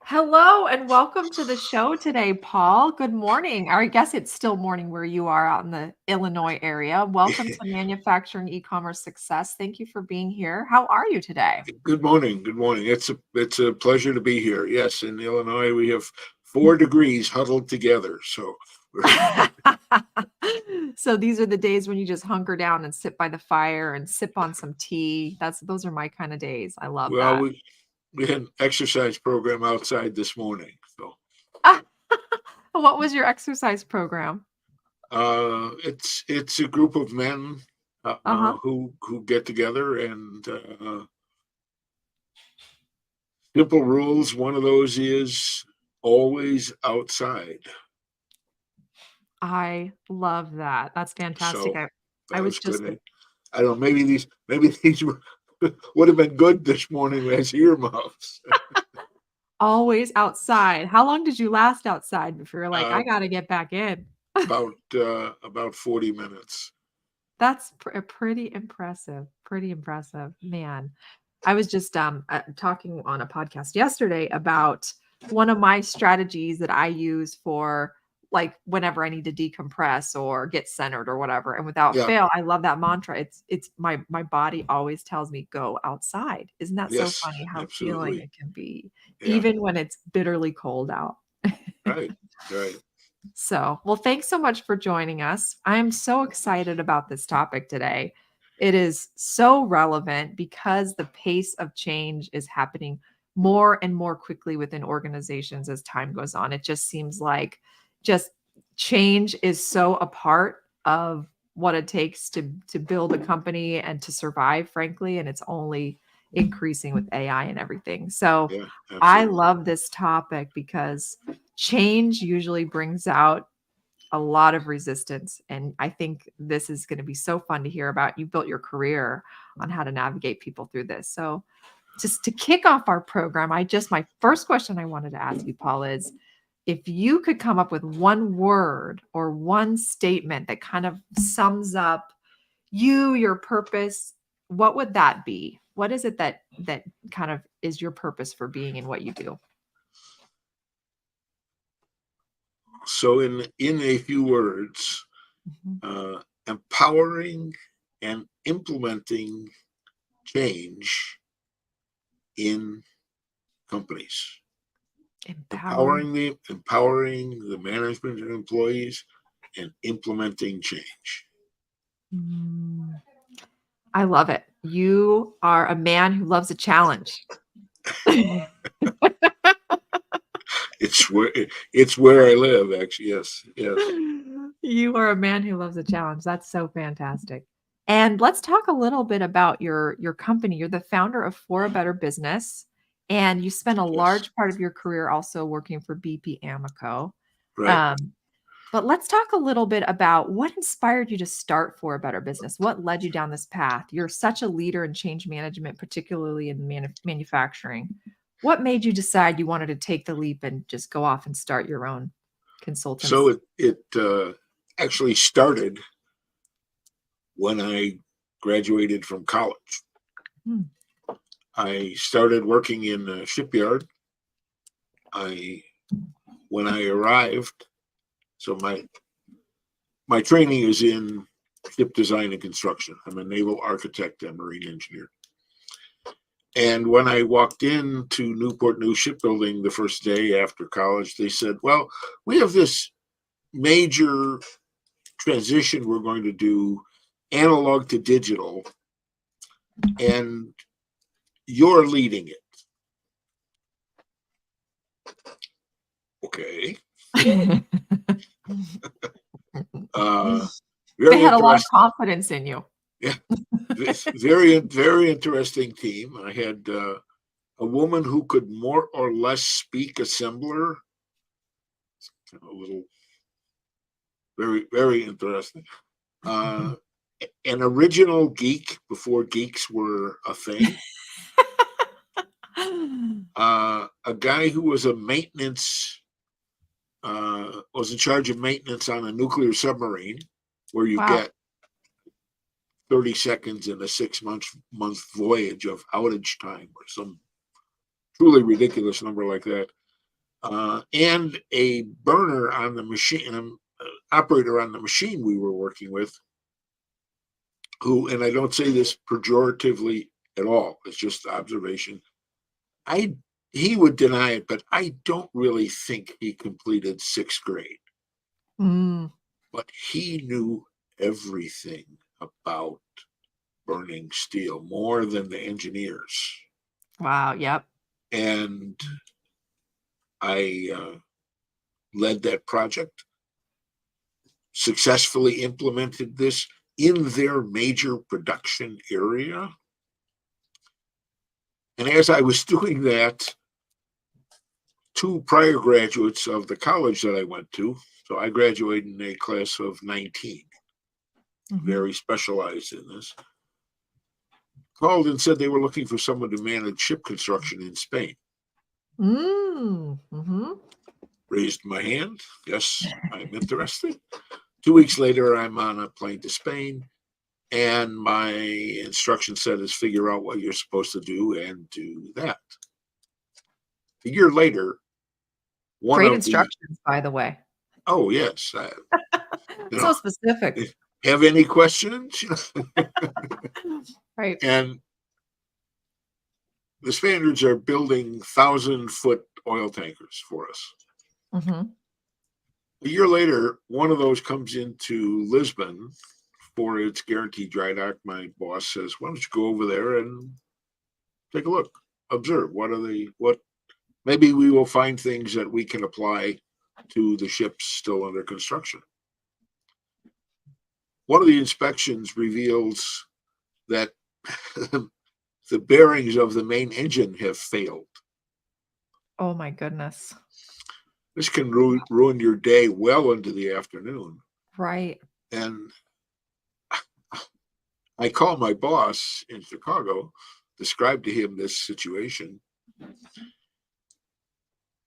Hello and welcome to the show today, Paul. Good morning. Or I guess it's still morning where you are out in the Illinois area. Welcome to Manufacturing E-commerce Success. Thank you for being here. How are you today? Good morning. Good morning. It's a pleasure to be here. Yes, in Illinois we have 4 degrees huddled together. So So these are the days when you just hunker down and sit by the fire and sip on some tea. Those are my kind of days. I love well, that. we had an exercise program outside this morning. So What was your exercise program? it's a group of men Uh-huh. who get together and simple rules. One of those is always outside. I love that. That's fantastic. So I that was was just good. I don't know. Maybe these would have been good this morning as earmuffs. always outside. How long did you last outside before you're like, Uh, "I gotta get back in?" about 40 minutes. That's pretty impressive, pretty impressive. Man, I was just, talking on a podcast yesterday about one of my strategies that I use for, like, whenever I need to decompress or get centered or whatever, and without Yeah. fail, I love that mantra. It's my body always tells me, "Go outside." Isn't that so Yes, funny how healing absolutely. it can be, Yeah. even when it's bitterly cold out? Right. Right. So, well, thanks so much for joining us. I am so excited about this topic today. It is so relevant because the pace of change is happening more and more quickly within organizations as time goes on. It just seems like just change is so a part of what it takes to build a company and to survive, frankly, and it's only increasing with AI and everything. So, Yeah, I absolutely. love this topic because change usually brings out a lot of resistance. And I think this is going to be so fun to hear about. You built your career on how to navigate people through this. So, just to kick off our program, my first question I wanted to ask you, Paul, is if you could come up with one word or one statement that kind of sums up you, your purpose, what would that be? What is it that kind of is your purpose for being in what you do? So, in a few words, Mhm. empowering and implementing change in companies. Empowering. Empowering the management and employees, and implementing change. Mm, I love it. You are a man who loves a challenge. It's where I live. Actually, yes, yes. You are a man who loves a challenge. That's so fantastic. And let's talk a little bit about your company. You're the founder of For a Better Business, and you spent a Yes. large part of your career also working for BP Amoco. Right. Um, but let's talk a little bit about what inspired you to start For a Better Business. What led you down this path? You're such a leader in change management, particularly in manufacturing. What made you decide you wanted to take the leap and just go off and start your own So consultants? it actually started when I graduated from college. Hmm. I started working in a shipyard. I When I arrived, so my training is in ship design and construction. I'm a naval architect and marine engineer. And when I walked into Newport News Shipbuilding the first day after college, they said, "Well, we have this major transition we're going to do, analog to digital, and you're leading it." Okay. Uh, They very had a lot of interesting. confidence in you. Yeah, very interesting team. I had a woman who could more or less speak assembler. A little, very interesting. Uh, an original geek before geeks were a thing. A guy who was was in charge of maintenance on a nuclear submarine, where you Wow. get 30 seconds in a 6 month voyage of outage time or some truly ridiculous number like that. and a burner on the machine, an operator on the machine we were working with, who, and I don't say this pejoratively at all, it's just observation. He would deny it, but I don't really think he completed 6th grade. Mm. But he knew everything about burning steel, more than the engineers. Wow. Yep. And I led that project, successfully implemented this in their major production area. And as I was doing that, 2 prior graduates of the college that I went to, so I graduated in a class of 19, very specialized in this, called and said they were looking for someone to manage ship construction in Spain. Raised my hand. Yes, I'm interested. 2 weeks later, I'm on a plane to Spain, and my instruction set is figure out what you're supposed to do and do that. A year later, one Great of instructions, by the way. oh yes, So specific. have any questions? Right. And the Spaniards are building 1,000-foot oil tankers for us. A year later, one of those comes into Lisbon for its guaranteed dry dock. My boss says, "Why don't you go over there and take a look, observe? What? Maybe we will find things that we can apply to the ships still under construction." One of the inspections reveals that the bearings of the main engine have failed. Oh my goodness. This can ruin your day well into the afternoon. Right. And I call my boss in Chicago, describe to him this situation.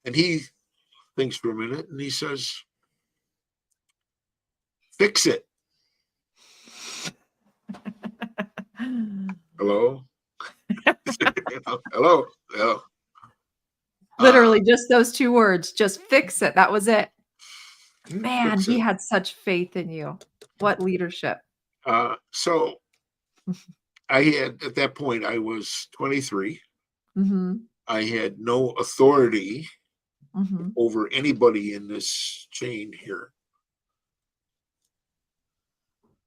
And he thinks for a minute and he says, "Fix it." Hello? Hello? Hello? Literally just those 2 words, just fix it. That was it. Man, he had such faith in you. What leadership. So I had, at that point, I was 23. I had no authority over anybody in this chain here.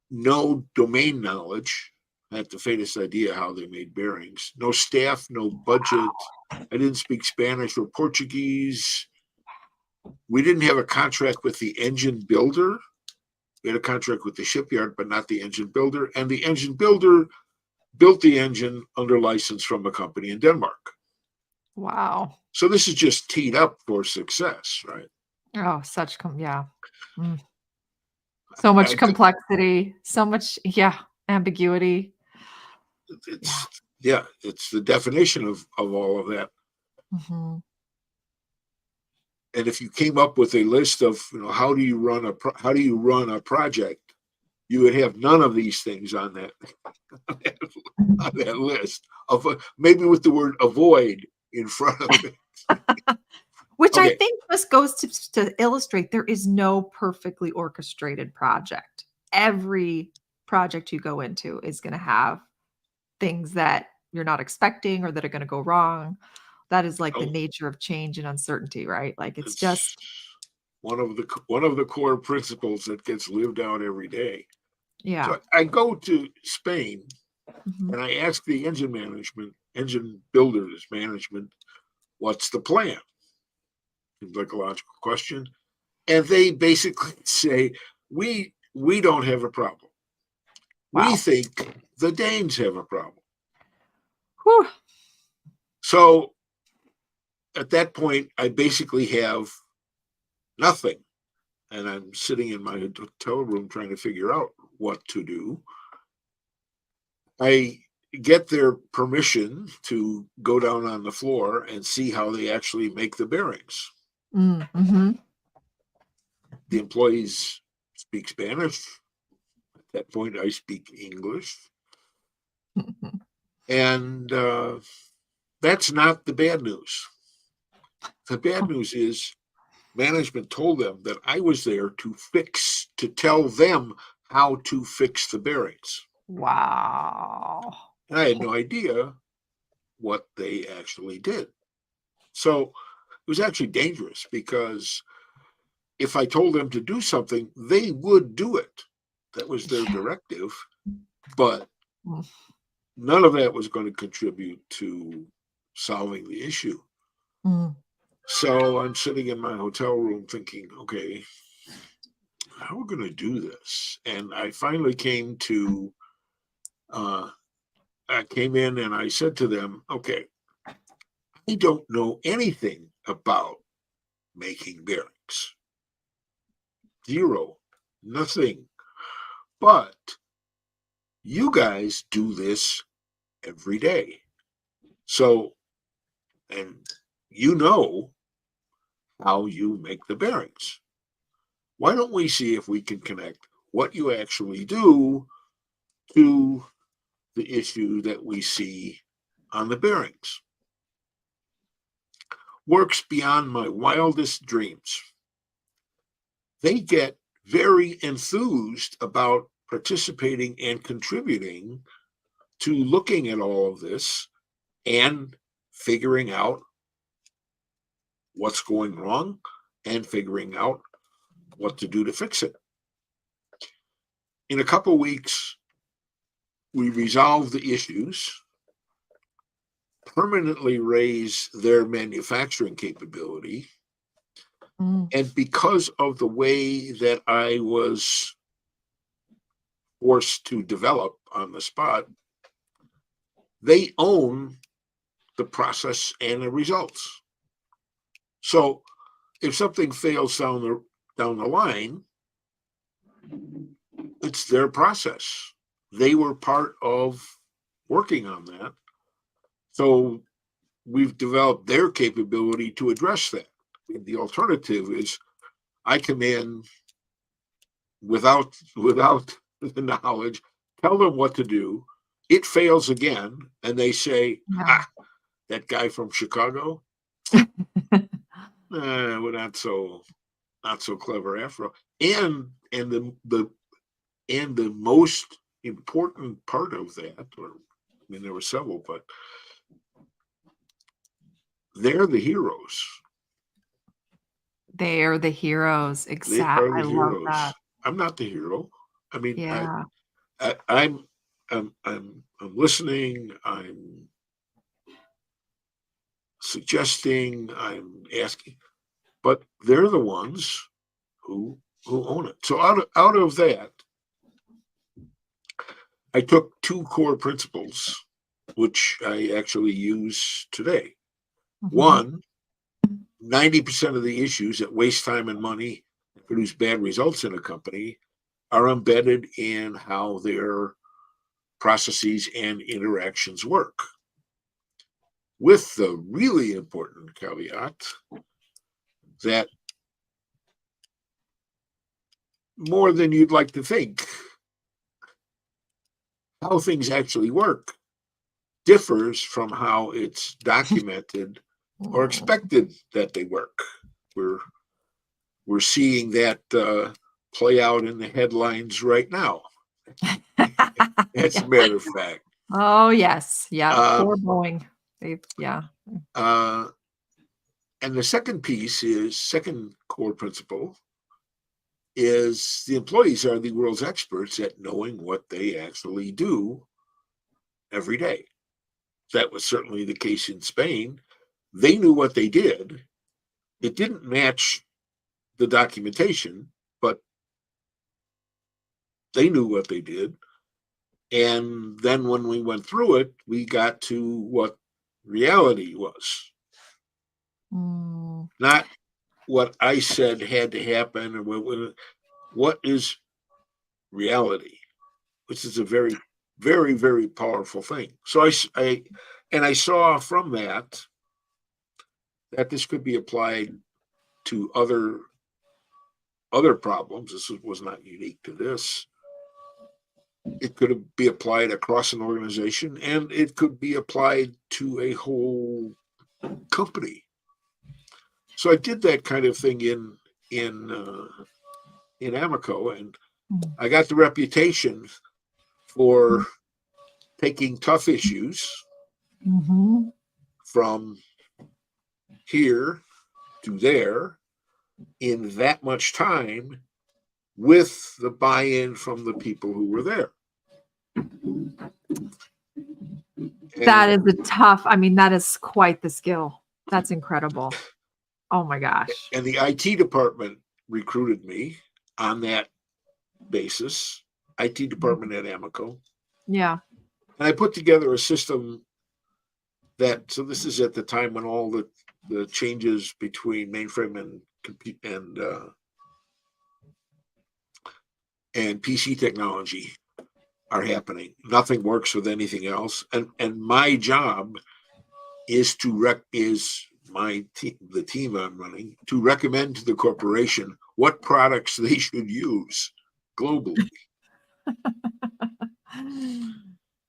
No domain knowledge. I had the faintest idea how they made bearings. No staff, no budget. I didn't speak Spanish or Portuguese. We didn't have a contract with the engine builder. We had a contract with the shipyard, but not the engine builder. And the engine builder built the engine under license from a company in Denmark. Wow. So this is just teed up for success, right? Oh, yeah. So much complexity, so much, ambiguity. It's the definition of all of that. And if you came up with a list of, how do you run a project, you would have none of these things on that on that list of maybe with the word avoid in front of it. Which I think just goes to illustrate there is no perfectly orchestrated project. Every project you go into is going to have things that you're not expecting or that are going to go wrong. That is like the nature of change and uncertainty, right? Like it's just one of the core principles that gets lived out every day. Yeah. So I go to Spain and I ask the engine builders management, what's the plan? Seems like a logical question. And they basically say, we don't have a problem. Wow. We think the Danes have a problem. Whew. So at that point, I basically have nothing. And I'm sitting in my hotel room trying to figure out what to do. I get their permission to go down on the floor and see how they actually make the bearings. The employees speak Spanish. At that point, I speak English. And that's not the bad news. The bad news is management told them that I was there to tell them how to fix the bearings. Wow. And I had no idea what they actually did. So it was actually dangerous because if I told them to do something, they would do it. That was their Yeah. directive. But Mm. none of that was going to contribute to solving the issue. Mm. So I'm sitting in my hotel room thinking, okay, how are we going to do this? And I finally I came in and I said to them, okay, I don't know anything about making bearings. Zero, nothing. But you guys do this every day. So, and you know how you make the bearings. Why don't we see if we can connect what you actually do to the issue that we see on the bearings? Works beyond my wildest dreams. They get very enthused about participating and contributing to looking at all of this and figuring out what's going wrong and figuring out what to do to fix it. In a couple of weeks, we resolve the issues, permanently raise their manufacturing capability. Mm. And because of the way that I was forced to develop on the spot, they own the process and the results. So if something fails down the line, it's their process. They were part of working on that. So we've developed their capability to address that. And the alternative is I come in without the knowledge, tell them what to do. It fails again, and they say, Yeah. "Ah, that guy from Chicago, we're not so clever after all." And the most important part of that, or I mean, there were several, but they're the heroes. They're the heroes. They Exact. are I the love heroes. that. I'm not the hero. I mean, Yeah. I'm I'm listening. I'm suggesting. I'm asking, but they're the ones who own it. So out of that, I took two core principles, which I actually use today. Mhm. One, 90% of the issues that waste time and money and produce bad results in a company are embedded in how their processes and interactions work. With the really important caveat that more than you'd like to think, how things actually work differs from how it's documented or Mm. expected that they work. We're we're seeing that play out in the headlines right now. As Yeah. a matter of fact, Oh, yes. Yeah. Poor um, Boeing. Yeah. uh, and the second core principle is the employees are the world's experts at knowing what they actually do every day. That was certainly the case in Spain. They knew what they did. It didn't match the documentation, but they knew what they did. And then when we went through it, we got to what reality was, Mm. not what I said had to happen, or what is reality, which is a very, very, very powerful thing. So I saw from that this could be applied to other problems. This was not unique to this. It could be applied across an organization, and it could be applied to a whole company. So I did that kind of thing in Amoco, and Mm. I got the reputation for taking tough issues Mm-hmm. from here to there in that much time with the buy-in from the people who were there. That And, is a tough, I mean, that is quite the skill. That's incredible. Oh my gosh. and the IT department recruited me on that basis, IT department at Amoco. Yeah. And I put together a system that, so this is at the time when all the changes between mainframe and compute and PC technology are happening. Nothing works with anything else. And my job is the team I'm running to recommend to the corporation what products they should use globally.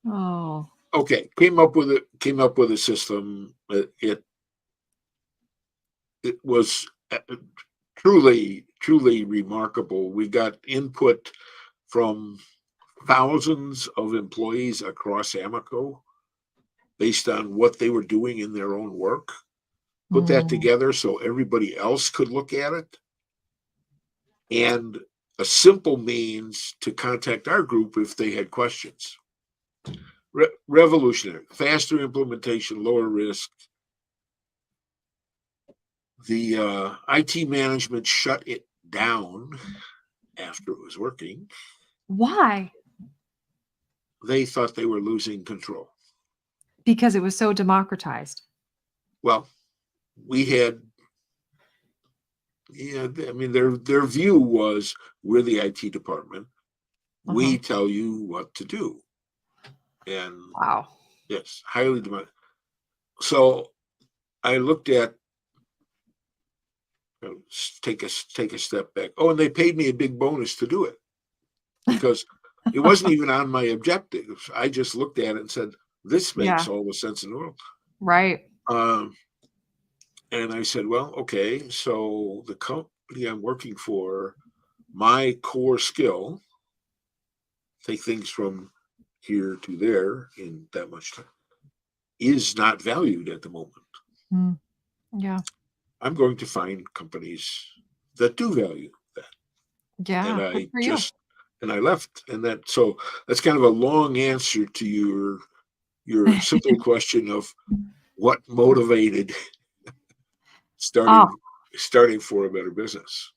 Oh. Okay, came up with a system. It was truly remarkable. We got input from thousands of employees across Amoco based on what they were doing in their own work. Put that Mm. together so everybody else could look at it. And a simple means to contact our group if they had questions. Revolutionary, faster implementation, lower risk. The IT management shut it down after it was working. Why? They thought they were losing control. Because it was so democratized. Well, we had, yeah, I mean, their view was, we're the IT department. We tell you what to do. And Wow. yes, highly demanded. So I looked at, take a step back. Oh, and they paid me a big bonus to do it because it wasn't even on my objectives. I just looked at it and said, this makes all the sense in the world. Right. And I said, well, okay, so the company I'm working for, my core skill, take things from here to there in that much time, is not valued at the moment. Mm. Yeah. I'm going to find companies that do value that. Yeah. And I left. And that's kind of a long answer to your simple question of what motivated starting for a better business.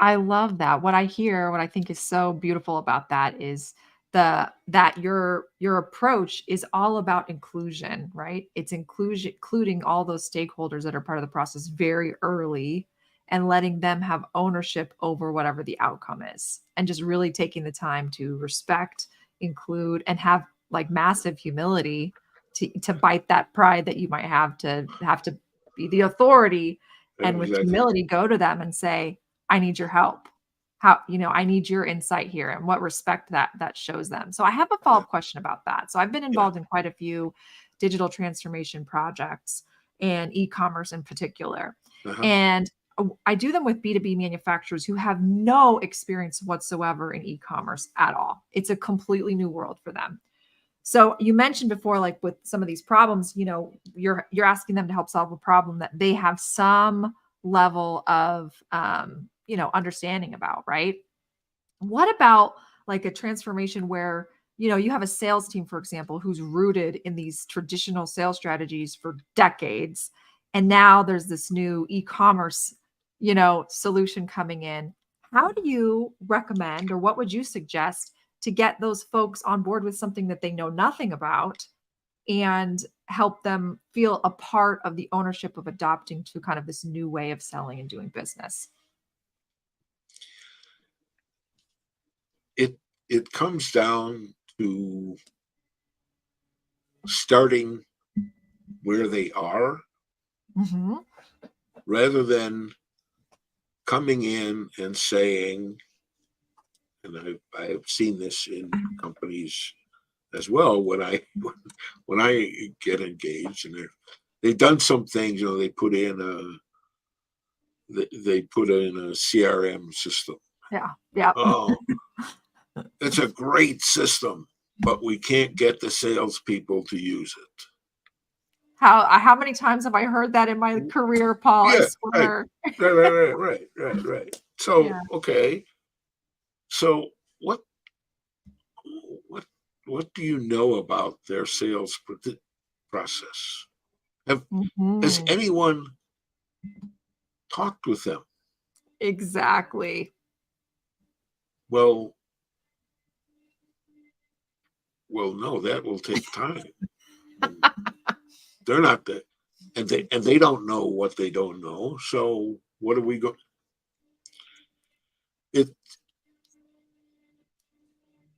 I love that. What I think is so beautiful about that is that your approach is all about inclusion, right? It's including all those stakeholders that are part of the process very early and letting them have ownership over whatever the outcome is. And just really taking the time to respect, include, and have like massive humility to bite that pride that you might have to be the authority, and with Exactly. humility go to them and say, I need your help. How, I need your insight here, and what respect that shows them. So I have a follow-up question about that. So I've been involved in quite a few digital transformation projects and e-commerce in particular. And I do them with B2B manufacturers who have no experience whatsoever in e-commerce at all. It's a completely new world for them. So you mentioned before, like with some of these problems, you're asking them to help solve a problem that they have some level of, understanding about, right? What about like a transformation where, you have a sales team, for example, who's rooted in these traditional sales strategies for decades. And now there's this new e-commerce, solution coming in. How do you recommend, or what would you suggest to get those folks on board with something that they know nothing about and help them feel a part of the ownership of adopting to kind of this new way of selling and doing business? It comes down to starting where they are rather than coming in and saying, and I've seen this in companies as well, when I get engaged, and they've done some things, they put in they put in a CRM system. Yeah. Yeah. Oh, it's a great system, but we can't get the salespeople to use it. How many times have I heard that in my career, Paul? I Yeah, right, swear. right. So, Yeah. okay. So what what what do you know about their sales process? Has Mhm. anyone talked with them? Exactly. Well, no, that will take time. And they're not the and they don't know what they don't know. So what are we going? It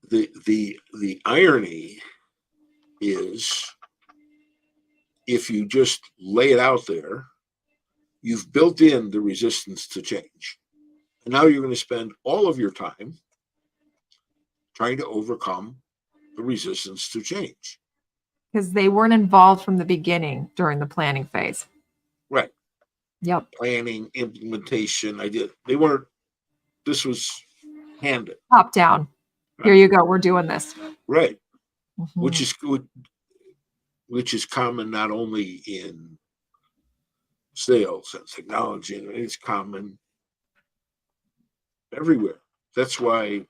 the irony is if you just lay it out there, you've built in the resistance to change. And now you're going to spend all of your time trying to overcome the resistance to change. Because they weren't involved from the beginning during the planning phase. Right. Yep. Planning, implementation, they weren't, this was handed. Top down. Here you go. We're doing this. Right. Mhm. Which is common not only in sales and technology, it's common everywhere. That's why,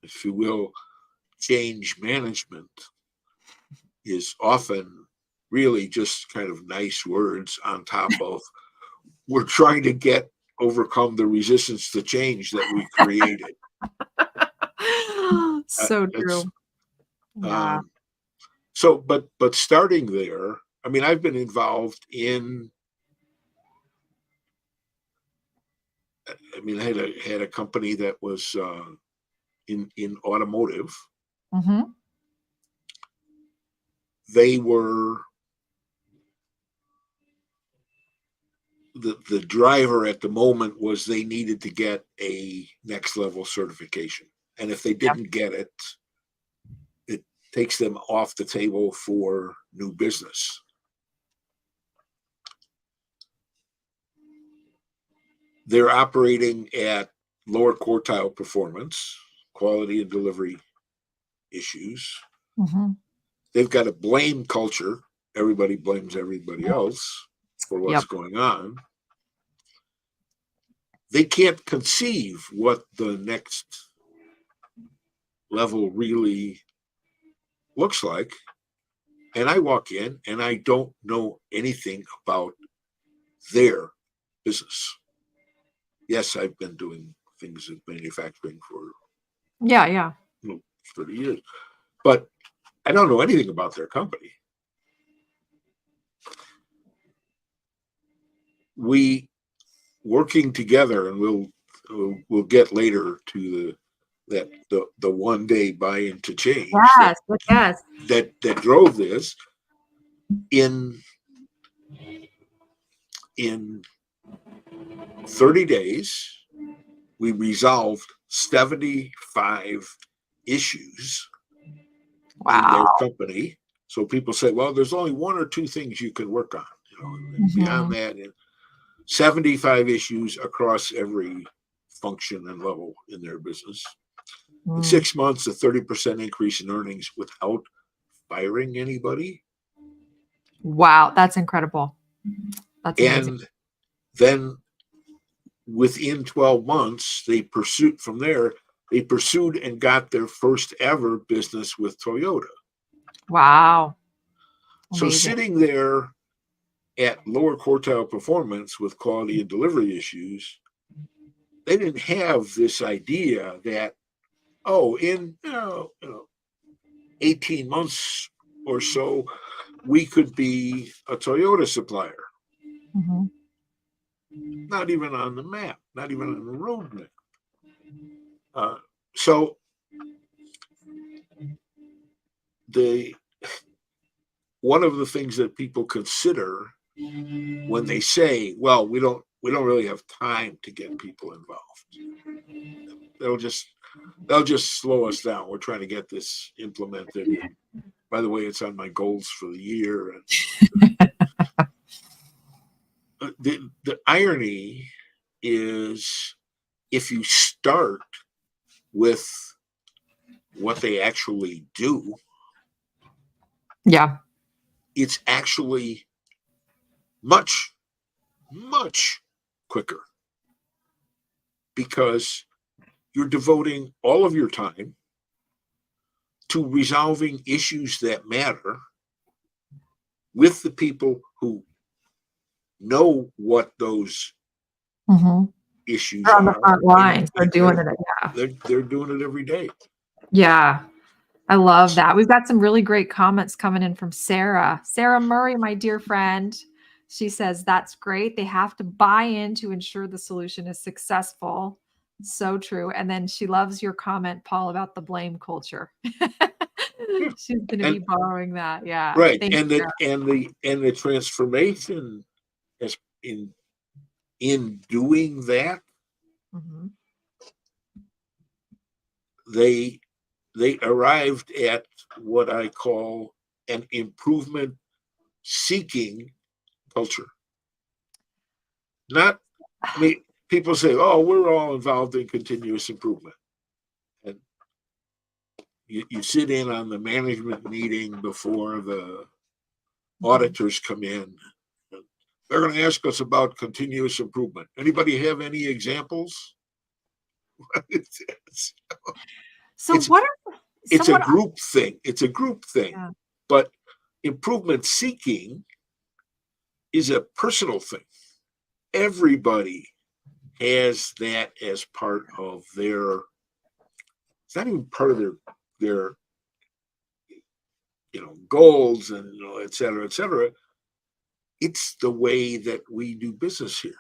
if you will, change management is often really just kind of nice words on top of we're trying to overcome the resistance to change that we created. So true. Yeah. So, but starting there, I mean, I've been involved in. I mean, I had a company that was in automotive. Mm-hmm. They were the driver at the moment was they needed to get a next level certification, and if they didn't get it, it takes them off the table for new business. They're operating at lower quartile performance, quality and delivery issues. Mm-hmm. They've got a blame culture. Everybody blames everybody else for what's going on. They can't conceive what the next level really looks like. And I walk in and I don't know anything about their business. Yes, I've been doing things in manufacturing for 30 years, but I don't know anything about their company. We working together, and we'll get later to the 1 day buy-in to change. Yes. That drove this in 30 days. We resolved 75 issues in their company. So people say, well, there's only 1 or 2 things you can work on, and beyond that, 75 issues across every function and level in their business. In 6 months, a 30% increase in earnings without firing anybody. Wow, that's incredible. That's amazing. And then within 12 months, they pursued and got their first ever business with Toyota. Wow. Amazing. So sitting there at lower quartile performance with quality and delivery issues, they didn't have this idea that, in 18 months or so, we could be a Toyota supplier. Mm-hmm. Not even on the map, not even on the road map. So one of the things that people consider when they say, well, we don't really have time to get people involved, they'll just slow us down. We're trying to get this implemented. And by the way, it's on my goals for the year. the irony is if you start with what they actually do, Yeah. it's actually much, much quicker because you're devoting all of your time to resolving issues that matter with the people who know what those Mm-hmm. issues They're on the are. front lines. They're doing it. Yeah. They're doing it every day. Yeah. I love that. We've got some really great comments coming in from Sarah. Sarah Murray, my dear friend. She says, that's great. They have to buy in to ensure the solution is successful. So true. And then she loves your comment, Paul, about the blame culture. Yeah. She's going to be And borrowing that. Yeah. right, Thank and you. the transformation as in doing that, Mhm. they arrived at what I call an improvement seeking culture. Not, I mean, people say, "Oh, we're all involved in continuous improvement," and you sit in on the management meeting before the auditors come in. They're going to ask us about continuous improvement. Anybody have any examples? it's, So it's what are it's a someone group thing. It's a group thing, yeah. but improvement seeking is a personal thing. Everybody has that as part of their. It's not even part of their goals and et cetera, et cetera. It's the way that we do business here.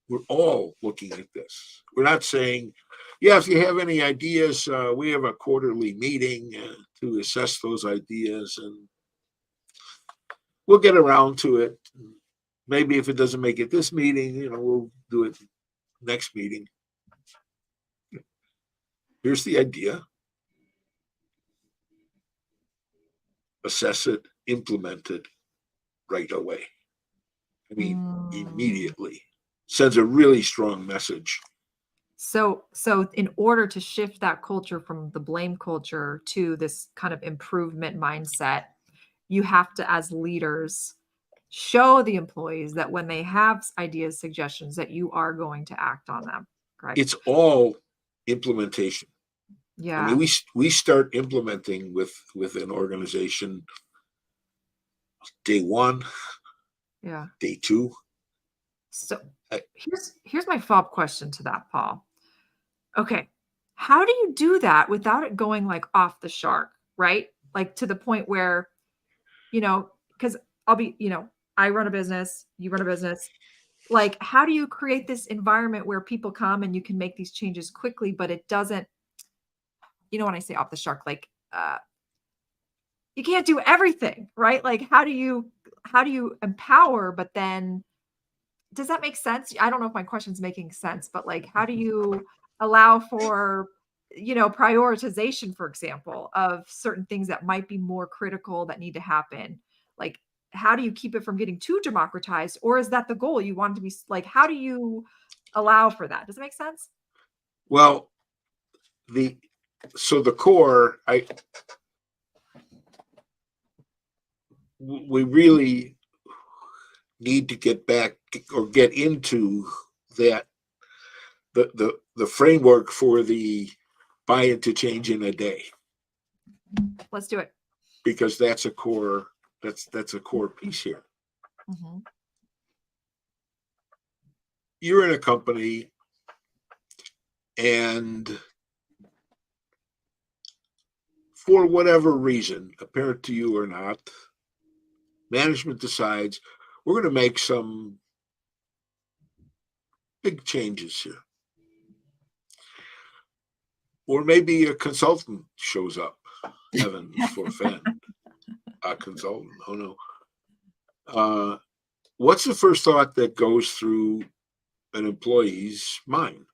We're all looking at this. We're not saying, yeah, if you have any ideas, we have a quarterly meeting to assess those ideas, and we'll get around to it. Maybe if it doesn't make it this meeting, we'll do it next meeting. Here's the idea. Assess it, implement it right away. I mean, immediately. Sends a really strong message. So in order to shift that culture from the blame culture to this kind of improvement mindset, you have to, as leaders, show the employees that when they have ideas, suggestions, that you are going to act on them. Correct? It's all implementation. Yeah. I mean, we start implementing with an organization day one, Yeah. day two. So here's my follow-up question to that, Paul. Okay. How do you do that without it going like off the shark, right? Like to the point where, because I'll be, I run a business, you run a business. Like, how do you create this environment where people come and you can make these changes quickly, but it doesn't, when I say off the shark, like you can't do everything, right? Like how do you empower, but then does that make sense? I don't know if my question's making sense, but like how do you allow for prioritization, for example, of certain things that might be more critical that need to happen? Like how do you keep it from getting too democratized, or is that the goal? You want it to be like, how do you allow for that? Does it make sense? Well, the core, we really need to get back or get into that the framework for the buy into change in a day. Let's do it. Because that's a core piece here. Mm-hmm. You're in a company and for whatever reason, apparent to you or not, management decides we're going to make some big changes here. Or maybe a consultant shows up. Heaven forfend. A consultant. Oh no. What's the first thought that goes through an employee's mind?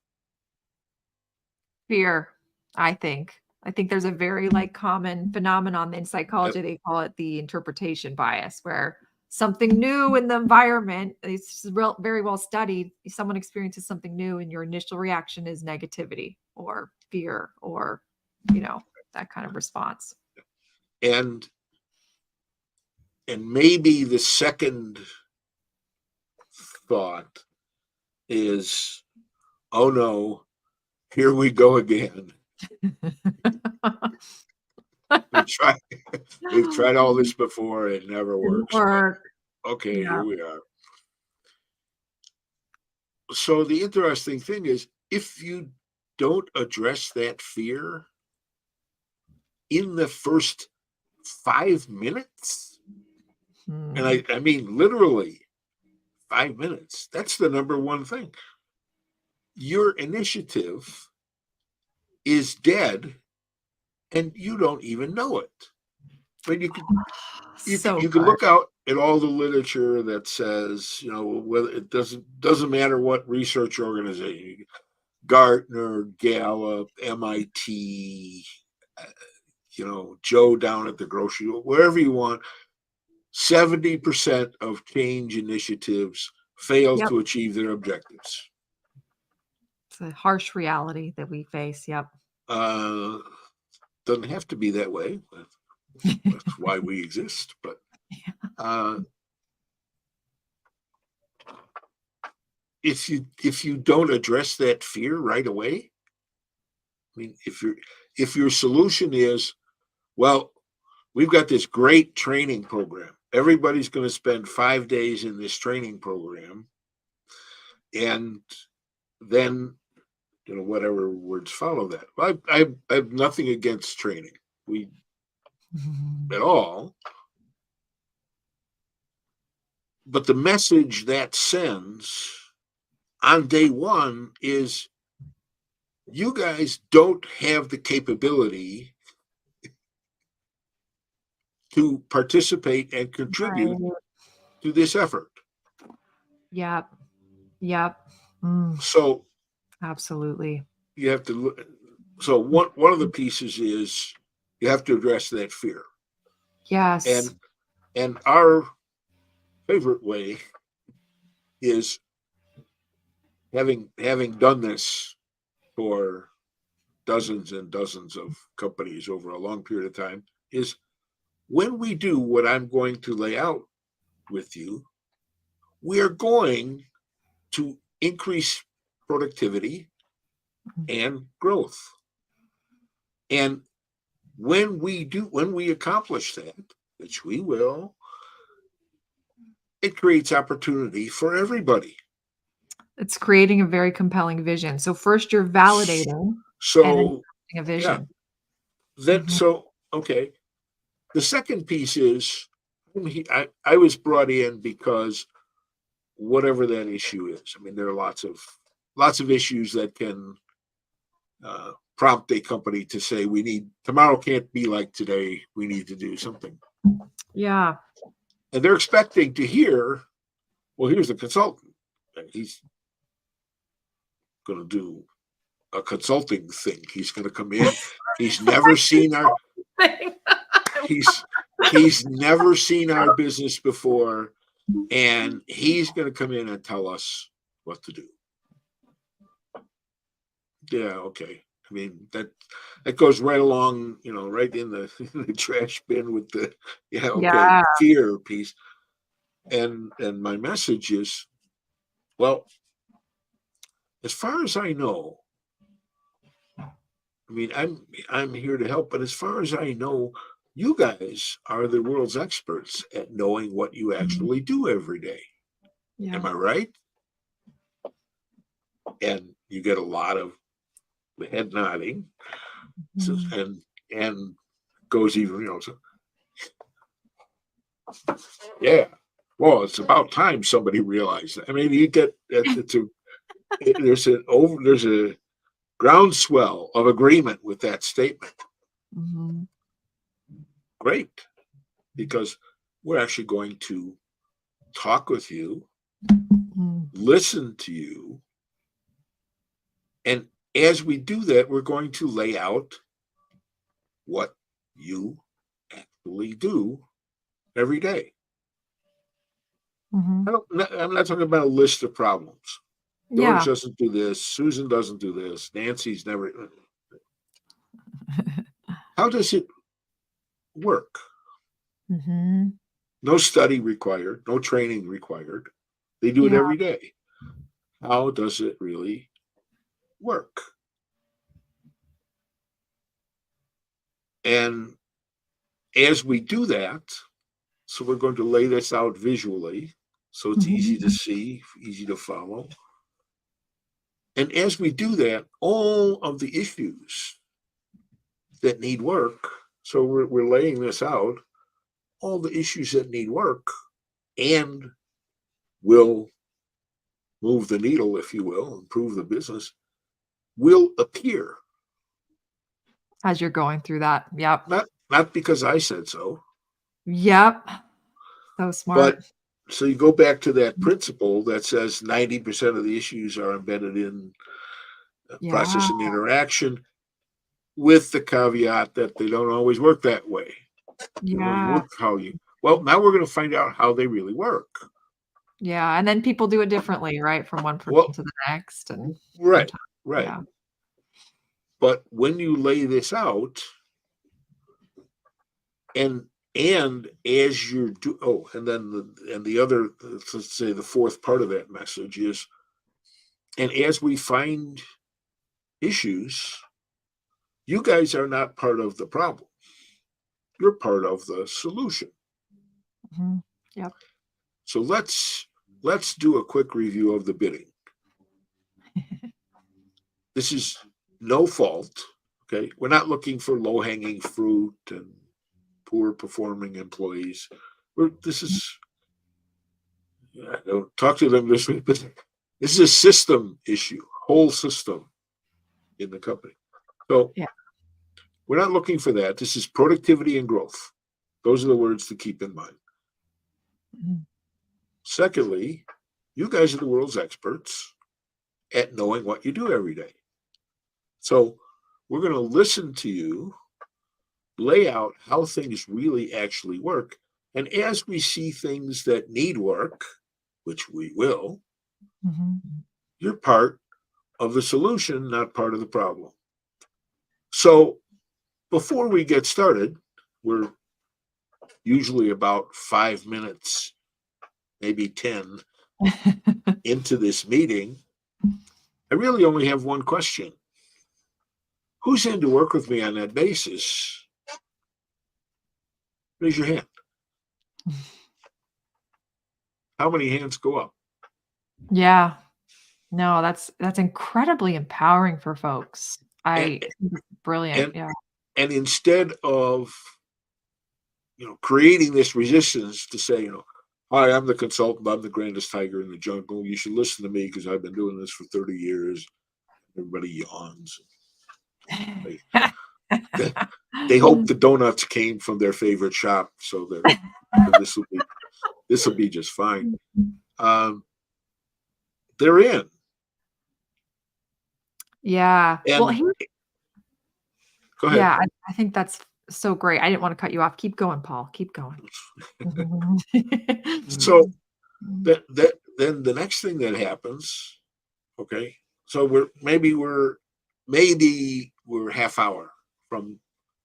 Fear, I think. I think there's a very common phenomenon in psychology. They call it the interpretation bias, where something new in the environment. It's very well studied. If someone experiences something new and your initial reaction is negativity or fear or, you know, that kind of response. And maybe the second thought is, oh no, here we go again. We've tried all this before. It never works. Okay, Yeah. here we are. So the interesting thing is, if you don't address that fear in the first 5 minutes, and I mean literally 5 minutes, that's the number one thing. Your initiative is dead and you don't even know it. But you can look out at all the literature that says, you know, whether it doesn't matter what research organization, Gartner, Gallup, MIT, you know, Joe down at the grocery, wherever you want, 70% of change initiatives fail to achieve their objectives. It's a harsh reality that we face. Yep. Doesn't have to be that way. That's why we exist. But if you don't address that fear right away, I mean, if your solution is, well, we've got this great training program. Everybody's going to spend 5 days in this training program, and then, you know, whatever words follow that. Well, I have nothing against training. At all. But the message that sends on day one is, you guys don't have the capability to participate and contribute to this effort. Yep. So absolutely. You have to look. So one of the pieces is you have to address that fear. Yes. And our favorite way is, having done this for dozens and dozens of companies over a long period of time, is when we do what I'm going to lay out with you, we are going to increase productivity and growth. And when we accomplish that, which we will, it creates opportunity for everybody. It's creating a very compelling vision. So first you're validating so a vision. Yeah. Then okay. The second piece is, I was brought in because whatever that issue is. I mean, there are lots of issues that can prompt a company to say, tomorrow can't be like today. We need to do something. Yeah. And they're expecting to hear, well, here's the consultant. He's going to do a consulting thing. He's going to come in. He's never seen our he's never seen our business before, and he's going to come in and tell us what to do. Yeah, okay. I mean, that goes right along, right in the trash bin with the fear piece. And my message is, well, as far as I know, I mean, I'm here to help, but as far as I know, you guys are the world's experts at knowing what you actually do every day. Yeah. Am I right? And you get a lot of head nodding, and goes even, yeah. Well, it's about time somebody realized that. I mean, you get there's a groundswell of agreement with that statement. Mm-hmm. Great, because we're actually going to talk with you, listen to you, and as we do that, we're going to lay out what you actually do every day. Mhm. I'm not talking about a list of problems. George Yeah. doesn't do this. Susan doesn't do this. Nancy's never. How does it work? Mhm. No study required, no training required. They do it Yeah. every day. How does it really work? And as we do that, so we're going to lay this out visually so it's easy to Mhm. see, easy to follow. And as we do that, all of the issues that need work, so we're laying this out, all the issues that need work and will move the needle, if you will, improve the business, will appear. As you're going through that. Yep. Not because I said so, Yep. So but smart. so you go back to that principle that says 90% of the issues are embedded in Yeah. process and interaction, with the caveat that they don't always work that way. They don't always Yeah. work how you. Well, now we're going to find out how they really work. Yeah, and then people do it differently, right, from one person Well, to the next, and right, sometimes right. yeah. But when you lay this out, and as you're and then the other, let's say the fourth part of that message is, and as we find issues, you guys are not part of the problem. You're part of the solution. Mhm. Yep. So let's do a quick review of the bidding. This is no fault. Okay, we're not looking for low-hanging fruit and poor performing employees. This is, I don't talk to them this way, but this is a system issue, whole system in the company. So Yeah. we're not looking for that. This is productivity and growth. Those are the words to keep in mind. Mhm. Secondly, you guys are the world's experts at knowing what you do every day. So we're going to listen to you, lay out how things really actually work. And as we see things that need work, which we will, Mhm. you're part of the solution, not part of the problem. So before we get started, we're usually about 5 minutes, maybe 10 into this meeting. I really only have one question. Who's in to work with me on that basis? Raise your hand. How many hands go up? Yeah. No, that's incredibly empowering for folks. And I think it's brilliant, and yeah. and instead of creating this resistance to say, hi, I'm the consultant, I'm the grandest tiger in the jungle. You should listen to me because I've been doing this for 30 years. Everybody yawns. They, they hope the donuts came from their favorite shop, so that this will be just fine. Um, they're in, Yeah. Well, and here go ahead. yeah, I think that's so great. I didn't wanna cut you off. Keep going, Paul. Keep going. So that then the next thing that happens, okay. So maybe we're half hour from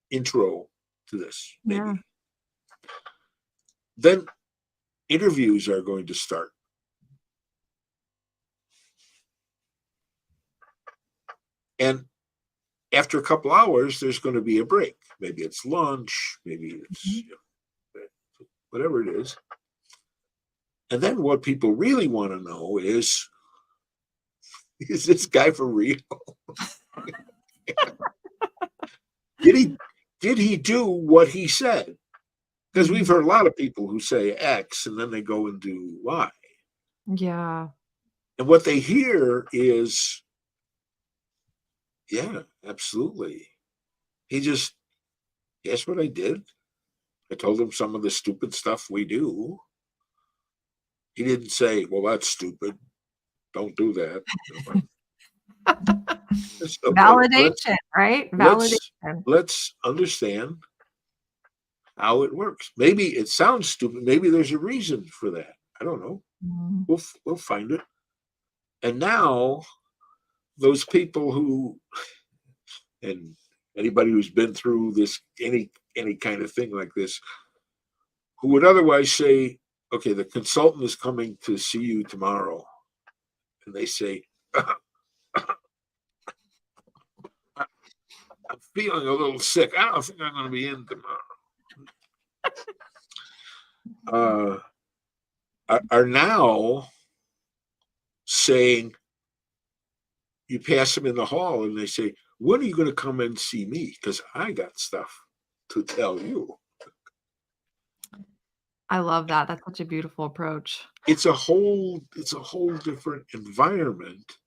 intro to this, Yeah. maybe. Then interviews are going to start. And after a couple hours, there's going to be a break. Maybe it's lunch, maybe it's Mhm. whatever it is. And then what people really want to know is this guy for real? Did he do what he said? Because we've Mhm. heard a lot of people who say X and then they go and do Y. Yeah. And what they hear is, yeah, absolutely. He just, guess what I did? I told him some of the stupid stuff we do. He didn't say, well, that's stupid. Don't do that. It's okay. Validation, right? Let's Validation. let's understand how it works. Maybe it sounds stupid. Maybe there's a reason for that. I don't know. Mhm. We'll find it. And now those people who, and anybody who's been through this, any kind of thing like this, who would otherwise say, okay, the consultant is coming to see you tomorrow, and they say, I'm feeling a little sick. I don't think I'm going to be in tomorrow. Are now saying, you pass them in the hall and they say, when are you going to come and see me? Because I got stuff to tell you. I love that. That's such a beautiful approach. It's a whole different environment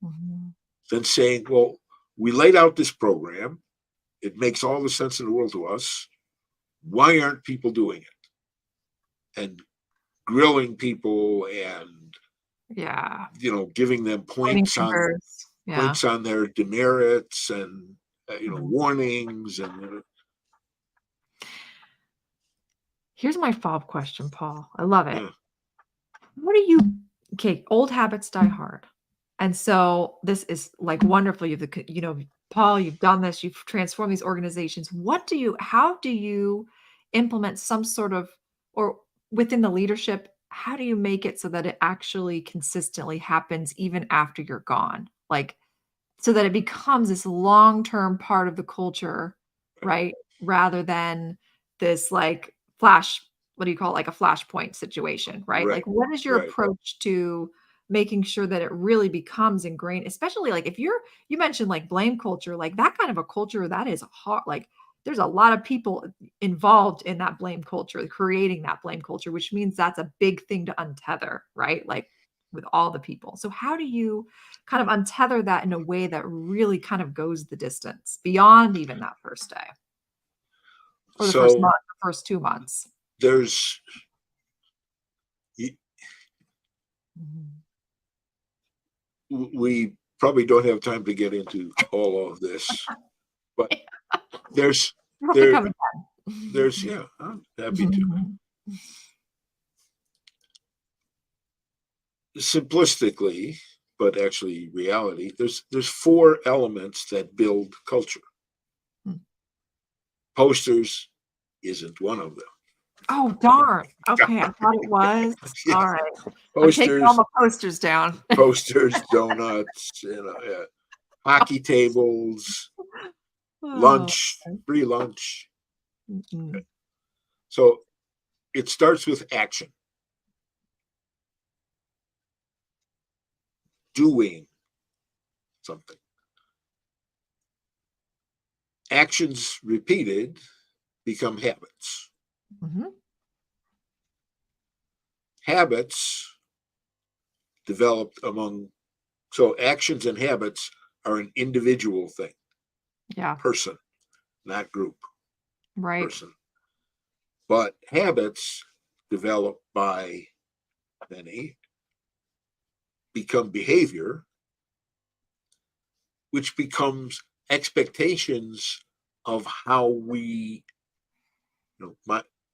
Mhm. than saying, well, we laid out this program. It makes all the sense in the world to us. Why aren't people doing it? And grilling people and, Yeah. giving them Pointing points fingers. Yeah. on their demerits and Mhm. warnings and Here's my follow-up question, Paul. I love it. yeah. What do you okay, old habits die hard. And so this is like wonderful. Paul, you've done this, you've transformed these organizations. How do you implement some sort of, or within the leadership, how do you make it so that it actually consistently happens even after you're gone? Like, so that it becomes this long-term part of the culture, right? Rather than this like flash, what do you call it? Like a flashpoint situation, right? Right, Like what is your right, approach to making sure that it really becomes ingrained, especially like if you mentioned like blame culture, like that kind of a culture that is hard, like there's a lot of people involved in that blame culture, creating that blame culture, which means that's a big thing to untether, right? Like with all the people. So how do you kind of untether that in a way that really kind of goes the distance beyond even that first day or the first so month, the first 2 months? there's Mhm. we probably don't have time to get into all of this, but there's You'll have to there come there's again. yeah, I'm happy to. Simplistically, but actually reality, there's four elements that build culture. Mm. Posters isn't one of them. Oh, darn. Okay, I thought it was. Yeah, All right. I'm taking all posters, my posters down. donuts, yeah, hockey tables, Oh, lunch, free lunch. mm-mm. So it starts with action, doing something. Actions repeated become habits. Mhm. Habits developed among, so actions and habits are an individual thing, Yeah, person, not group, right. person. But habits developed by many become behavior, which becomes expectations of how we,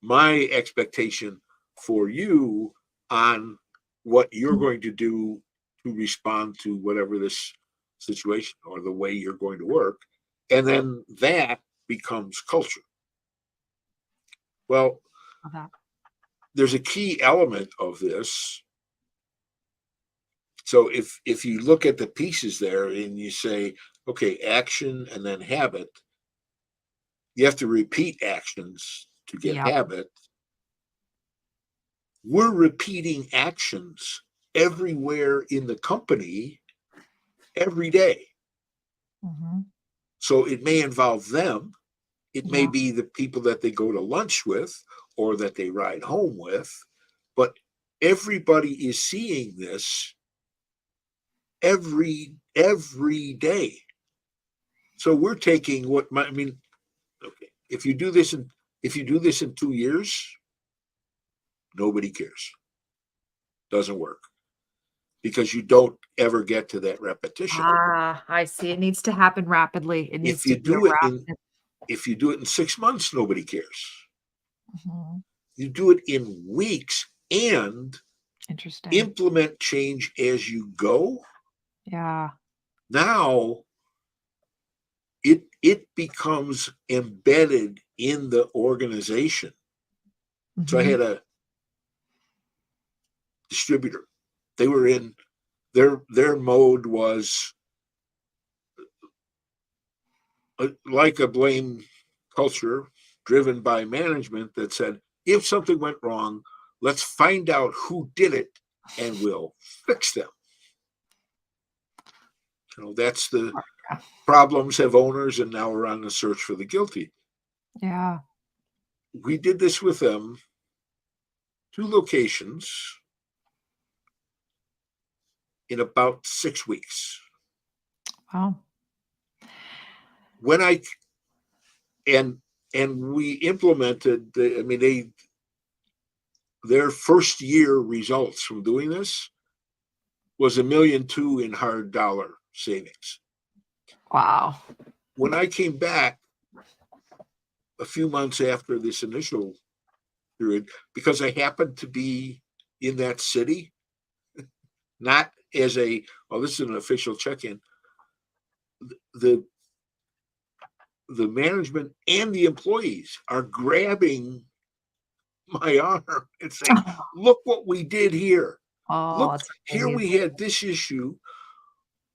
my expectation for you on what you're going to do to respond to whatever this situation or the way you're going to work. And then that becomes culture. Well, Love that. there's a key element of this. So if you look at the pieces there and you say, okay, action and then habit, you have to repeat actions to get Yeah. habit. We're repeating actions everywhere in the company every day. Mhm. So it may involve them. It may Yeah. be the people that they go to lunch with or that they ride home with, but everybody is seeing this every day. So we're taking okay, if you do this in 2 years, nobody cares. Doesn't work because you don't ever get to that repetition. Ah, I see. It needs to happen rapidly. It needs If to you be a do it in rapid. if you do it in 6 months, nobody cares. Mhm. You do it in weeks and Interesting. implement change as you go. Yeah. Now it becomes embedded in the organization. So I Hmm. had a distributor. They were in their mode was like a blame culture driven by management that said, if something went wrong, let's find out who did it and we'll fix them. That's the problems have owners, and now we're on the search for the guilty. Yeah. We did this with them, 2 locations, in about 6 weeks. Wow. When I and we implemented their first year results from doing this was $1.2 million in hard dollar savings. Wow. When I came back a few months after this initial period, because I happened to be in that city, not as this is an official check-in, the management and the employees are grabbing my arm and saying, look what we did here. Oh, Look, that's here we amazing. had this issue.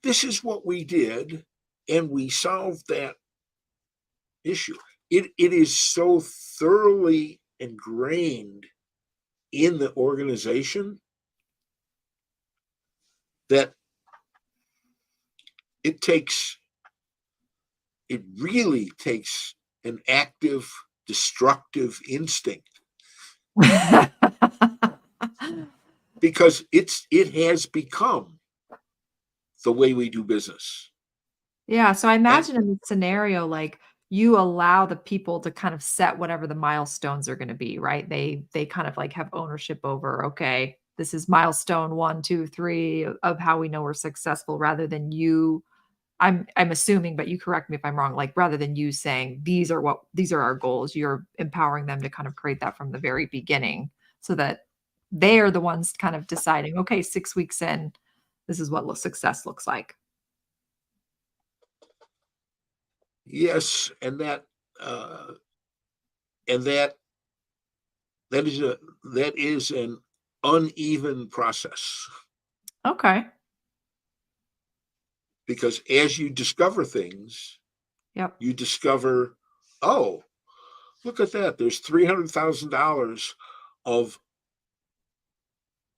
This is what we did, and we solved that issue. It is so thoroughly ingrained in the organization that it really takes an active, destructive instinct, because it has become the way we do business. Yeah, so I And imagine in this scenario, like, you allow the people to kind of set whatever the milestones are gonna be, right? They kind of, like, have ownership over, "Okay, this is milestone 1, 2, 3 of how we know we're successful," rather than you I'm assuming, but you correct me if I'm wrong, like, rather than you saying, these are our goals," you're empowering them to kind of create that from the very beginning so that they are the ones kind of deciding, "Okay, 6 weeks in, this is what success looks like." yes, uh, and that is an uneven process, Okay. because as you discover things, Yep. you discover, oh, look at that. There's $300,000 of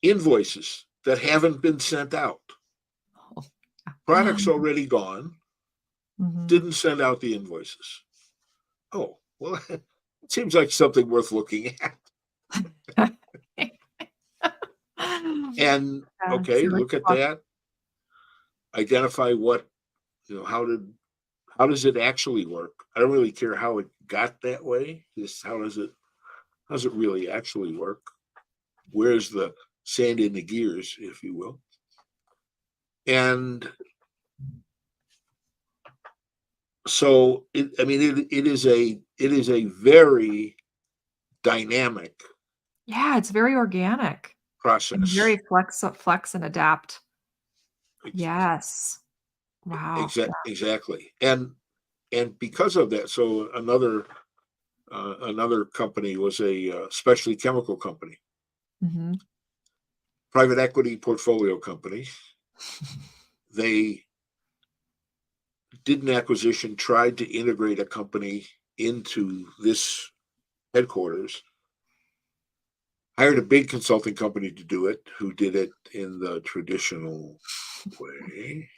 invoices that haven't been sent out. Product's already gone, Mhm. didn't send out the invoices. Oh, well, it seems like something worth looking at. And Yeah, okay, so it's look at fun. that. Identify what, how does it actually work? I don't really care how it got that way. Just how does it really actually work? Where's the sand in the gears, if you will? And so it is a very dynamic Yeah, it's very organic and very process. flex and adapt. Yes. Wow. Exactly. And because of that, so another company was a specialty chemical company, Mhm. private equity portfolio company. They did an acquisition, tried to integrate a company into this headquarters, hired a big consulting company to do it, who did it in the traditional way.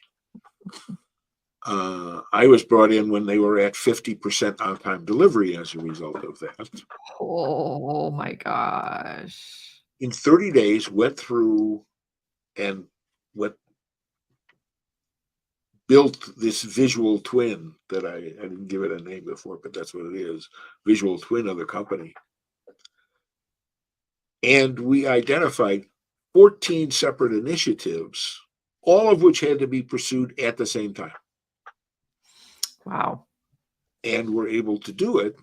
I was brought in when they were at 50% on time delivery as a result of that. Oh my gosh. In 30 days, went through and went, built this visual twin that I didn't give it a name before, but that's what it is, visual twin of the company. And we identified 14 separate initiatives, all of which had to be pursued at the same time. Wow. And we're able to do it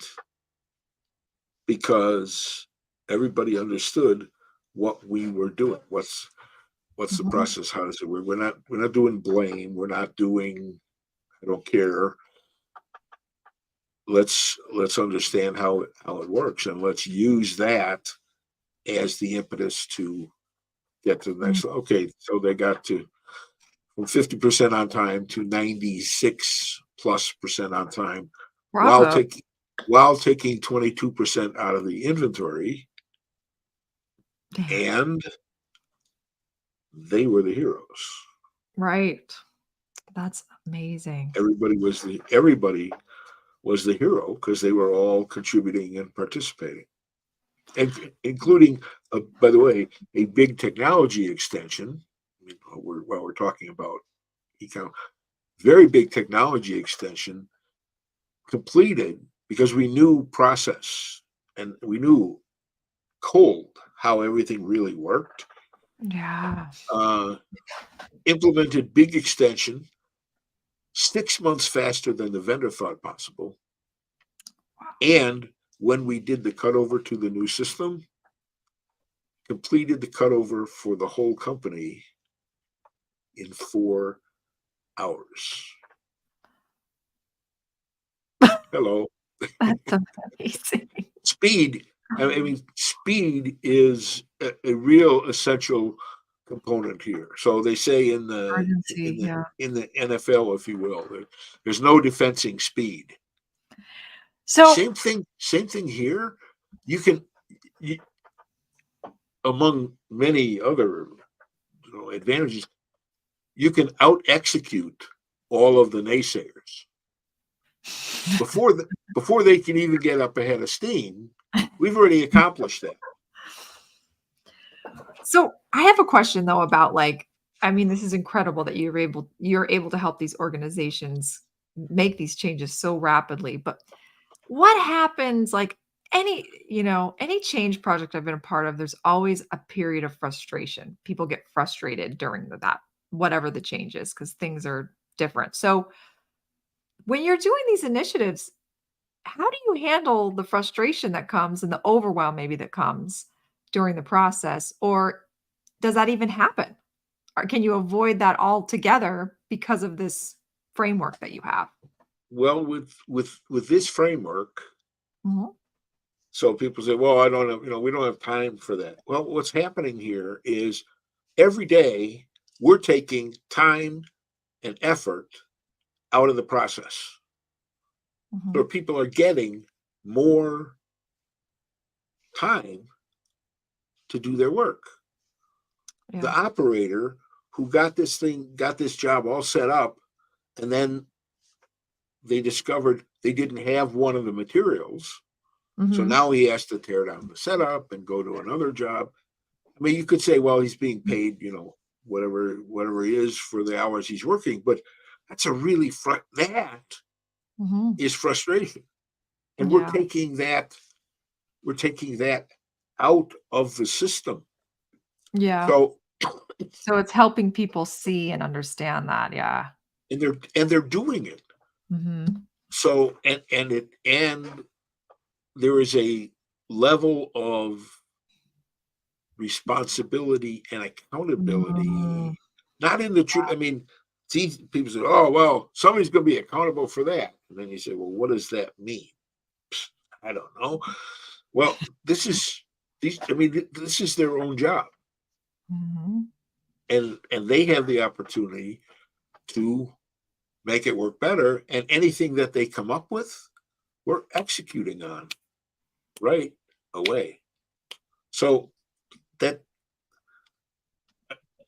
because everybody understood what we were doing. What's the Mhm. process? How does it work? We're not doing blame. We're not doing I don't care. Let's understand how it works, and let's use that as the impetus to get to the Mm. next. Okay, so they got to from 50% on time to 96+% on time, while Bravo. taking while taking 22% out of the inventory, Damn. and they were the heroes. Right. That's amazing. Everybody was the hero because they were all contributing and participating, and including, by the way, a big technology extension. While we're talking about econ, very big technology extension completed because we knew process and we knew cold how everything really worked. Yeah. Uh, Implemented big extension 6 months faster than the vendor thought possible. And when we did the cutover to the new system, completed the cutover for the whole company in 4 hours. Hello. That's amazing. Speed. I mean, speed is a real essential component here. So they say in the in Urgency, the yeah. in the NFL, if you will, there's no defensing speed. So Same thing here. You can, you, among many other advantages, you can out execute all of the naysayers before before they can even get up ahead of steam. We've already accomplished that. so I have a question though about like, I mean, this is incredible that you're able to help these organizations make these changes so rapidly, but what happens like any change project I've been a part of, there's always a period of frustration. People get frustrated during that whatever the change is because things are different. So when you're doing these initiatives, how do you handle the frustration that comes and the overwhelm maybe that comes during the process? Or does that even happen? Or can you avoid that altogether because of this framework that you have? Well, with this framework, Mhm. so people say, "Well, I don't have, we don't have time for that." Well, what's happening here is every day we're taking time and effort out of the process. So Mhm. people are getting more time to do their work. The Yeah. operator who got this job all set up, and then they discovered they didn't have one of the materials. So Mhm. now he has to tear down the setup and go to another job. I mean, you could say, well, he's being paid, whatever he is for the hours he's working, but that's a really that Mhm. is frustration, and Yeah. we're taking that out of the system. Yeah. So So it's helping people see and understand that, yeah. and they're doing it. Mhm. So and there is a level of responsibility and Mm. accountability, not in the truth. I mean, see, people say, "Oh, well, somebody's going to be accountable for that," and then you say, "Well, what does that mean?" I don't know. Well, this is these. I mean, this is their own job, Mhm. and they have the opportunity to make it work better. And anything that they come up with, we're executing on right away. So that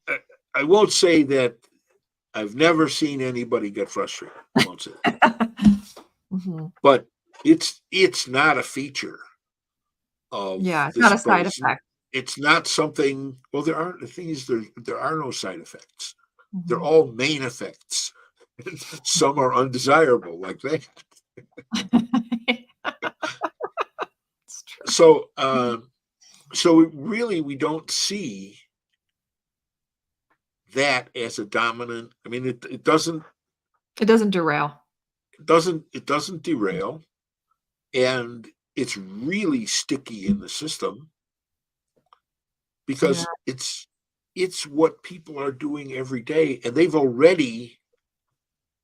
I, I won't say that I've never seen anybody get frustrated. I won't say that. Mhm. But it's not a feature of Yeah, it's this not a side approach. effect. It's not something. Well, there aren't. The thing is, there are no side effects. They're Mhm. all main effects. Some are undesirable, like that. It's true. So, we don't see that as a dominant. I mean, It doesn't derail. it doesn't derail, and it's really sticky in the system. Yeah. because it's what people are doing every day, and they've already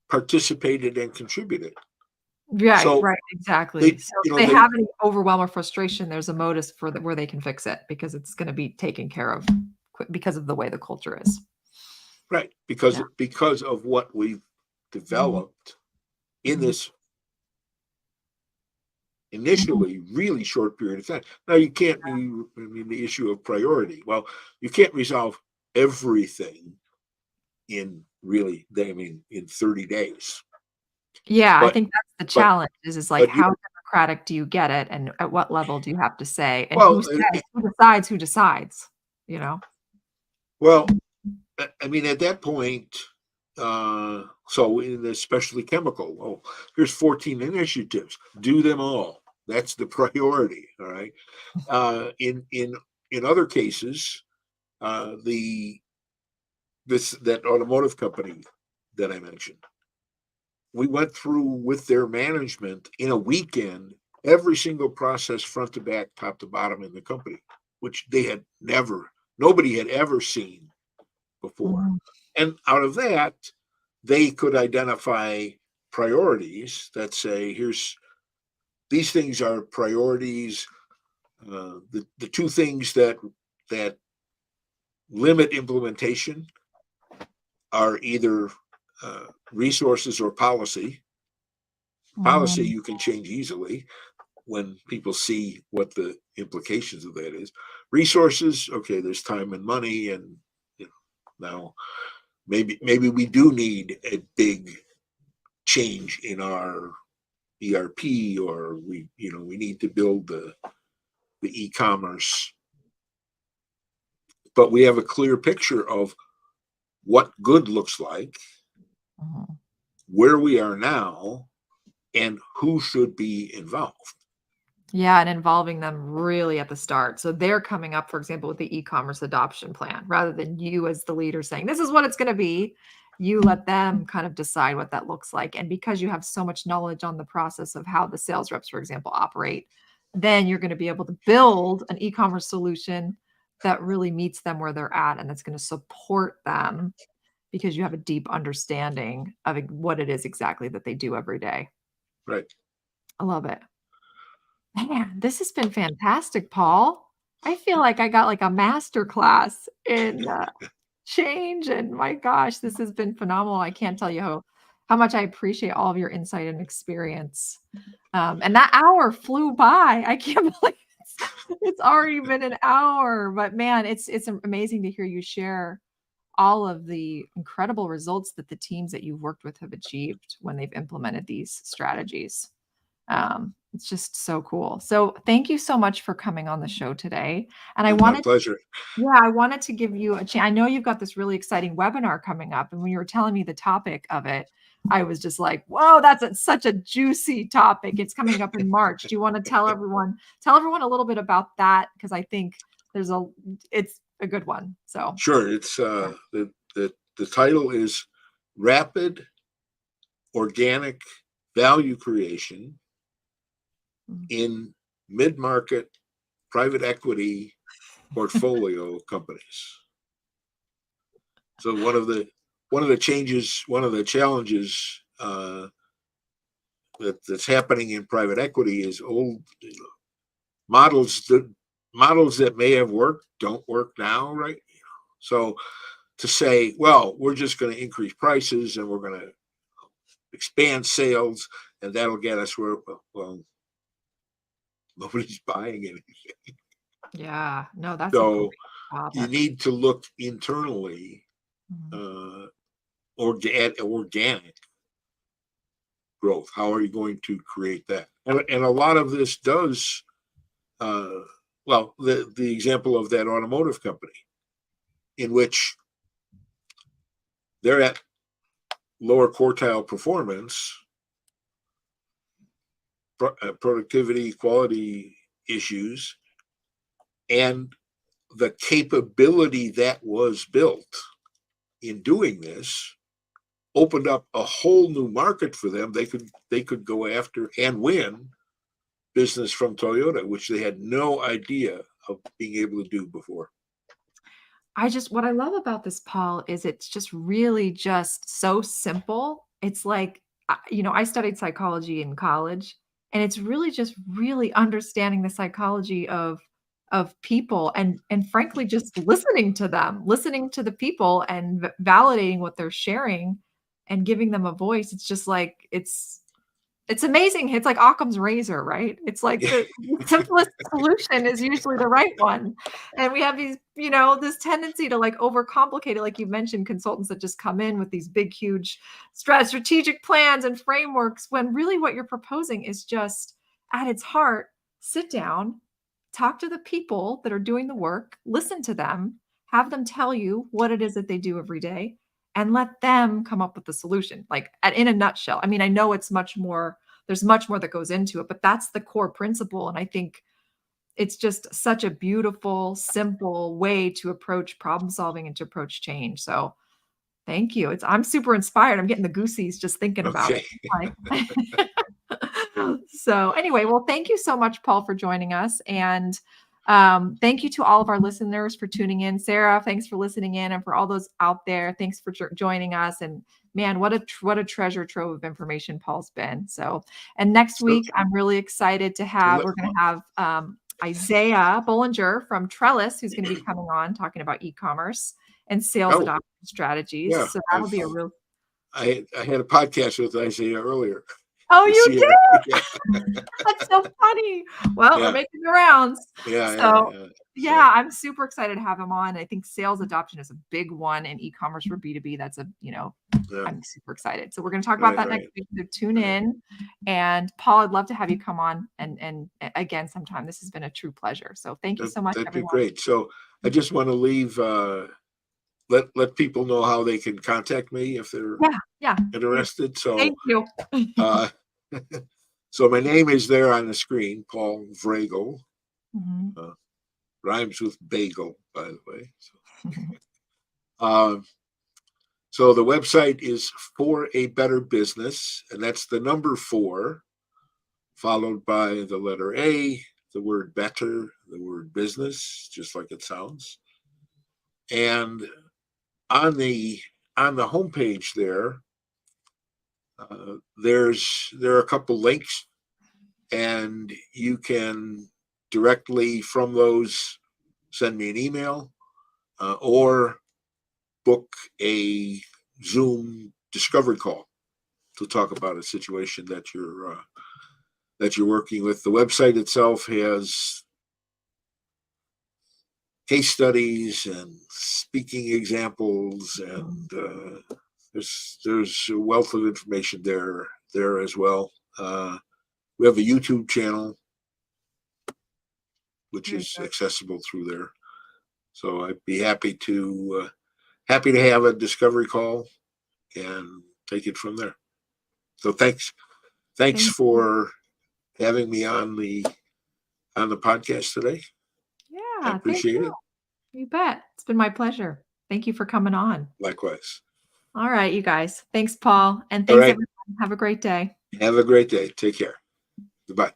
participated and contributed. Right, So right, exactly. they, So you if know, they they have any overwhelm or frustration, there's a modus for where they can fix it because it's going to be taken care of because of the way the culture is. right, Yeah. because of what we've Mhm, developed in mhm, this mhm. initially really short period of time. Now you can't be, I mean, the issue of priority. Well, you can't resolve everything in really, I mean, in 30 days. Yeah, I But think that's the but challenge is like but you how democratic do you get it and at what level do you have to say and well who decides, you know? well I mean at that point, so in the specialty chemical, oh, here's 14 initiatives, do them all. That's the priority. All right. In other cases, the this that automotive company that I mentioned, we went through with their management in a weekend every single process front to back, top to bottom in the company, which nobody had ever seen before. Mhm, And out of that, they could identify priorities that say, here's these things are priorities. The two things that limit implementation are either resources or policy. Policy mhm. you can change easily when people see what the implications of that is. Resources, okay, there's time and money, and you know, now maybe we do need a big change in our ERP, or we need to build the e-commerce, but we have a clear picture of what good looks like, Mhm. where we are now, and who should be involved. Yeah, and involving them really at the start. So they're coming up, for example, with the e-commerce adoption plan rather than you as the leader saying, "This is what it's gonna be." You let them kind of decide what that looks like. And because you have so much knowledge on the process of how the sales reps, for example, operate, then you're gonna be able to build an e-commerce solution that really meets them where they're at and that's gonna support them because you have a deep understanding of what it is exactly that they do every day. Right. I love it. Man, this has been fantastic, Paul. I feel like I got like a master class in change, and my gosh, this has been phenomenal. I can't tell you how much I appreciate all of your insight and experience. And that hour flew by. I can't believe it's already been an hour. But man, it's amazing to hear you share all of the incredible results that the teams that you've worked with have achieved when they've implemented these strategies. It's just so cool. So thank you so much for coming on the show today. And I It's my wanted pleasure. yeah, I wanted to give you a chance. I know you've got this really exciting webinar coming up, and when you were telling me the topic of it, I was just like, "Whoa, that's such a juicy topic." It's coming up in March. Do you want to tell everyone a little bit about that? Because I think there's a it's a good one. So Sure. It's the title is Rapid Organic Value Creation mm, in Mid-Market Private Equity Portfolio Companies. So one of the challenges that's happening in private equity is old models that models that may have worked don't work now, right? So to say, well, we're just going to increase prices and we're going to expand sales and that'll get us where, well, nobody's buying anything. yeah, no, that's a great So you topic. need to look internally, Mhm, uh, or at organic growth. How are you going to create that? And a lot of this does, uh, well, the example of that automotive company in which they're at lower quartile performance, productivity, quality issues, and the capability that was built in doing this opened up a whole new market for them. They could go after and win business from Toyota, which they had no idea of being able to do before. what I love about this, Paul, is it's just really just so simple. It's like, I studied psychology in college, and it's really just really understanding the psychology of people, and frankly just listening to them, listening to the people and validating what they're sharing and giving them a voice. It's just like it's amazing. It's like Occam's razor, right? It's like Yeah. the simplest solution is usually the right one. And we have this tendency to like overcomplicate it. Like you mentioned, consultants that just come in with these big, huge strategic plans and frameworks, when really what you're proposing is just at its heart, sit down, talk to the people that are doing the work, listen to them, have them tell you what it is that they do every day, and let them come up with the solution. Like in a nutshell. I mean, I know it's much more, there's much more that goes into it, but that's the core principle. And I think it's just such a beautiful, simple way to approach problem solving and to approach change. So thank you. I'm super inspired. I'm getting the goosies just thinking about Okay. it. So anyway, well, thank you so much, Paul, for joining us. And thank you to all of our listeners for tuning in. Sarah, thanks for listening in. And for all those out there, thanks for joining us. And man, what a treasure trove of information Paul's been. So, and next So, week, I'm really excited to let- we're going to have Isaiah Bollinger from Trellis, who's going to be coming on talking about e-commerce and sales oh, adoption strategies. yeah. So that'll be a real. I had a podcast with Isaiah earlier Oh, this you year. did? Yeah. That's so funny. Well, Yeah. we're making the rounds. Yeah, So, yeah. yeah, I'm super excited to have him on. I think sales adoption is a big one in e-commerce for B2B. That's Yeah. I'm super excited. So we're going to talk about that next week. So tune in. And Paul, I'd love to have you come on and again sometime. This has been a true pleasure. So thank you so much, That'd be everyone. great. So I just want to leave, let people know how they can contact me if they're Yeah. interested. So, Thank you. so my name is there on the screen, Paul Vragel. Mhm. Rhymes with bagel, by the way. So the website is For a Better Business, and that's the number 4, followed by the letter A, the word better, the word business, just like it sounds. And on the homepage there, there are a couple links, and you can directly from those send me an email or book a Zoom discovery call to talk about a situation that you're working with. The website itself has case studies and speaking examples, and there's a wealth of information there as well. We have a YouTube channel which is accessible through there. So I'd be happy to have a discovery call and take it from there. So thanks for having me on the podcast today. Yeah, I appreciate it. You bet. It's been my pleasure. Thank you for coming on. Likewise. All right, you guys. Thanks, Paul. And thanks, everyone. Have a great day. Have a great day. Take care. Goodbye.